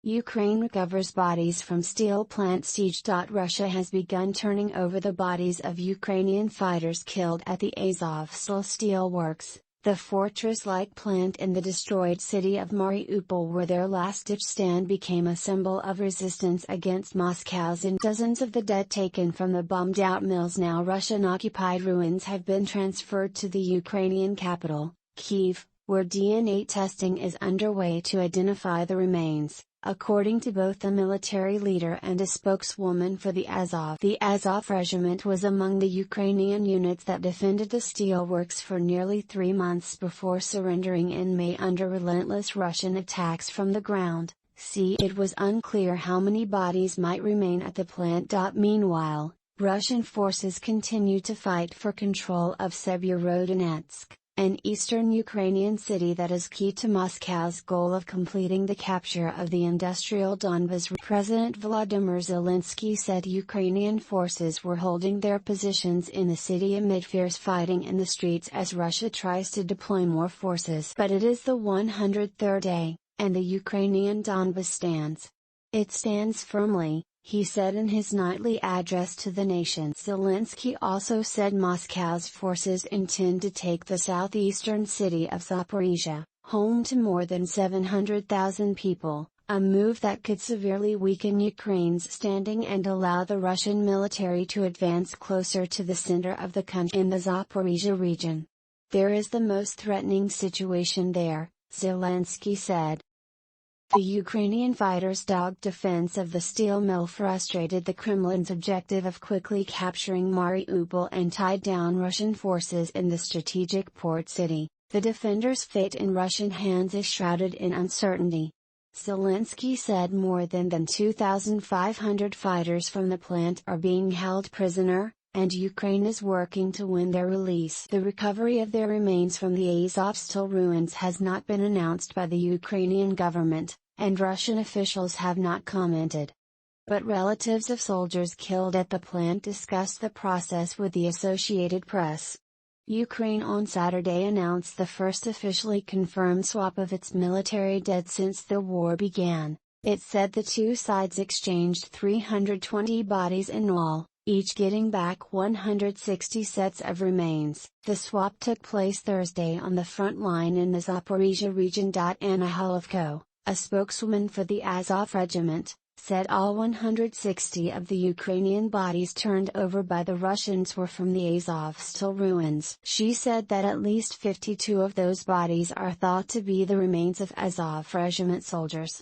Ukraine recovers bodies from steel plant siege. Russia has begun turning over the bodies of Ukrainian fighters killed at the Azovstal steelworks, the fortress-like plant in the destroyed city of Mariupol, where their last-ditch stand became a symbol of resistance against Moscow's and dozens of the dead taken from the bombed-out mills. Now Russian-occupied ruins have been transferred to the Ukrainian capital, Kyiv, where DNA testing is underway to identify the remains, according to both the military leader and a spokeswoman for the Azov. The Azov regiment was among the Ukrainian units that defended the steelworks for nearly 3 months before surrendering in May under relentless Russian attacks from the ground. It was unclear how many bodies might remain at the plant. Meanwhile, Russian forces continue to fight for control of Severodonetsk, an eastern Ukrainian city that is key to Moscow's goal of completing the capture of the industrial Donbas. President Volodymyr Zelensky said Ukrainian forces were holding their positions in the city amid fierce fighting in the streets as Russia tries to deploy more forces. But it is the 103rd day, and the Ukrainian Donbas stands. It stands firmly, he said in his nightly address to the nation. Zelensky also said Moscow's forces intend to take the southeastern city of Zaporizhia, home to more than 700,000 people, a move that could severely weaken Ukraine's standing and allow the Russian military to advance closer to the center of the country. In the Zaporizhia region, there is the most threatening situation there, Zelensky said. The Ukrainian fighters' dogged defense of the steel mill frustrated the Kremlin's objective of quickly capturing Mariupol and tied down Russian forces in the strategic port city. The defenders' fate in Russian hands is shrouded in uncertainty. Zelensky said more than 2,500 fighters from the plant are being held prisoner, and Ukraine is working to win their release. The recovery of their remains from the Azovstal ruins has not been announced by the Ukrainian government, and Russian officials have not commented. But relatives of soldiers killed at the plant discussed the process with the Associated Press. Ukraine on Saturday announced the first officially confirmed swap of its military dead since the war began. It said the two sides exchanged 320 bodies in all, each getting back 160 sets of remains. The swap took place Thursday on the front line in the Zaporizhia region. Anna Holovko, a spokeswoman for the Azov regiment, said all 160 of the Ukrainian bodies turned over by the Russians were from the Azovstal ruins. She said that at least 52 of those bodies are thought to be the remains of Azov regiment soldiers.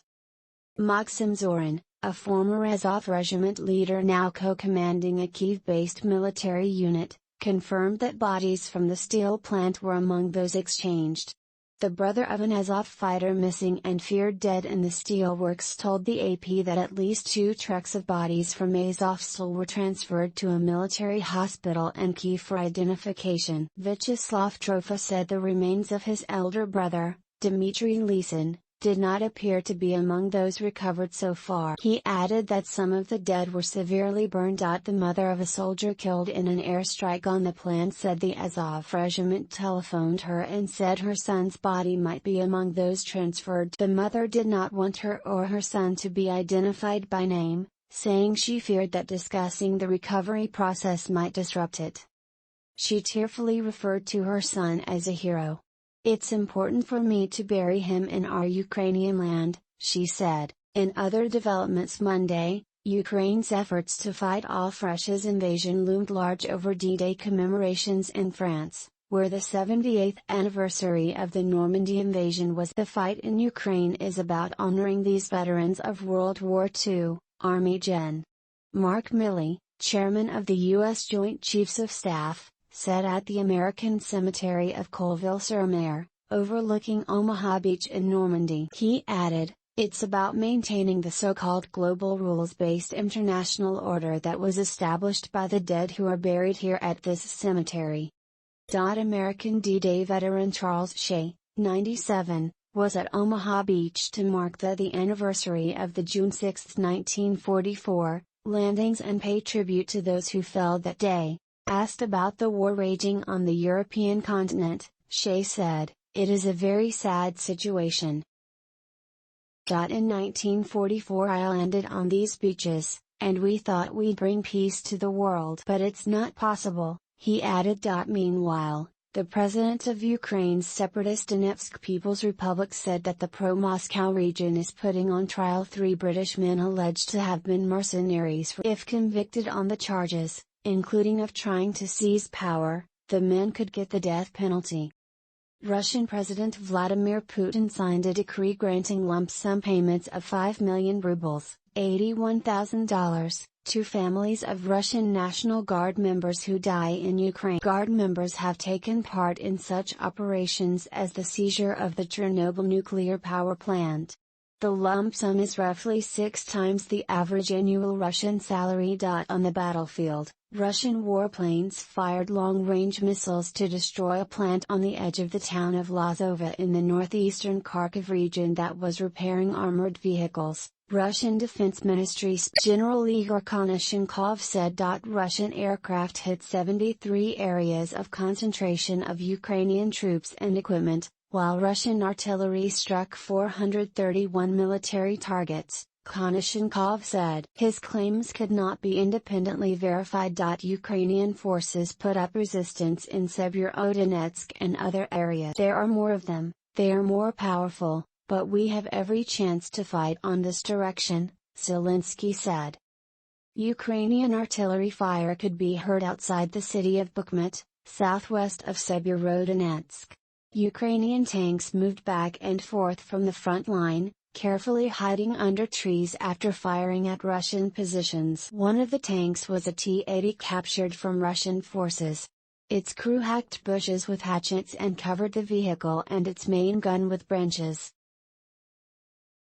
Maxim Zorin, a former Azov regiment leader now co-commanding a Kyiv-based military unit, confirmed that bodies from the steel plant were among those exchanged. The brother of an Azov fighter missing and feared dead in the steelworks told the AP that at least 2 trucks of bodies from Azovstal were transferred to a military hospital in Kyiv for identification. Vyacheslav Trofa said the remains of his elder brother, Dmitry Lysin, did not appear to be among those recovered so far. He added that some of the dead were severely burned. The mother of a soldier killed in an airstrike on the plant said the Azov regiment telephoned her and said her son's body might be among those transferred. The mother did not want her or her son to be identified by name, saying she feared that discussing the recovery process might disrupt it. She tearfully referred to her son as a hero. "It's important for me to bury him in our Ukrainian land," she said. In other developments Monday, Ukraine's efforts to fight off Russia's invasion loomed large over D-Day commemorations in France, where the 78th anniversary of the Normandy invasion was. The fight in Ukraine is about honoring these veterans of World War II, Army Gen. Mark Milley, chairman of the U.S. Joint Chiefs of Staff, said at the American cemetery of Colville-sur-Mer, overlooking Omaha Beach in Normandy. He added, "It's about maintaining the so-called global rules-based international order that was established by the dead who are buried here at this cemetery." American D-Day veteran Charles Shea, 97, was at Omaha Beach to mark the anniversary of the June 6, 1944, landings and pay tribute to those who fell that day. Asked about the war raging on the European continent, Shea said, "It is a very sad situation. In 1944 I landed on these beaches, and we thought we'd bring peace to the world. But it's not possible, he added. Meanwhile, the president of Ukraine's separatist Donetsk People's Republic said that the pro-Moscow region is putting on trial 3 British men alleged to have been mercenaries. If convicted on the charges, including of trying to seize power, the men could get the death penalty. Russian President Vladimir Putin signed a decree granting lump sum payments of 5 million rubles, $81,000, to families of Russian National Guard members who die in Ukraine. Guard members have taken part in such operations as the seizure of the Chernobyl nuclear power plant. The lump sum is roughly 6 times the average annual Russian salary. On the battlefield, Russian warplanes fired long-range missiles to destroy a plant on the edge of the town of Lazova in the northeastern Kharkiv region that was repairing armored vehicles, Russian Defense Ministry's General Igor Konashenkov said. Russian aircraft hit 73 areas of concentration of Ukrainian troops and equipment, while Russian artillery struck 431 military targets, Konashenkov said. His claims could not be independently verified. Ukrainian forces put up resistance in Severodonetsk and other areas. There are more of them, they are more powerful, but we have every chance to fight on this direction, Zelensky said. Ukrainian artillery fire could be heard outside the city of Bakhmut, southwest of Severodonetsk. Ukrainian tanks moved back and forth from the front line, carefully hiding under trees after firing at Russian positions. One of the tanks was a T-80 captured from Russian forces. Its crew hacked bushes with hatchets and covered the vehicle and its main gun with branches.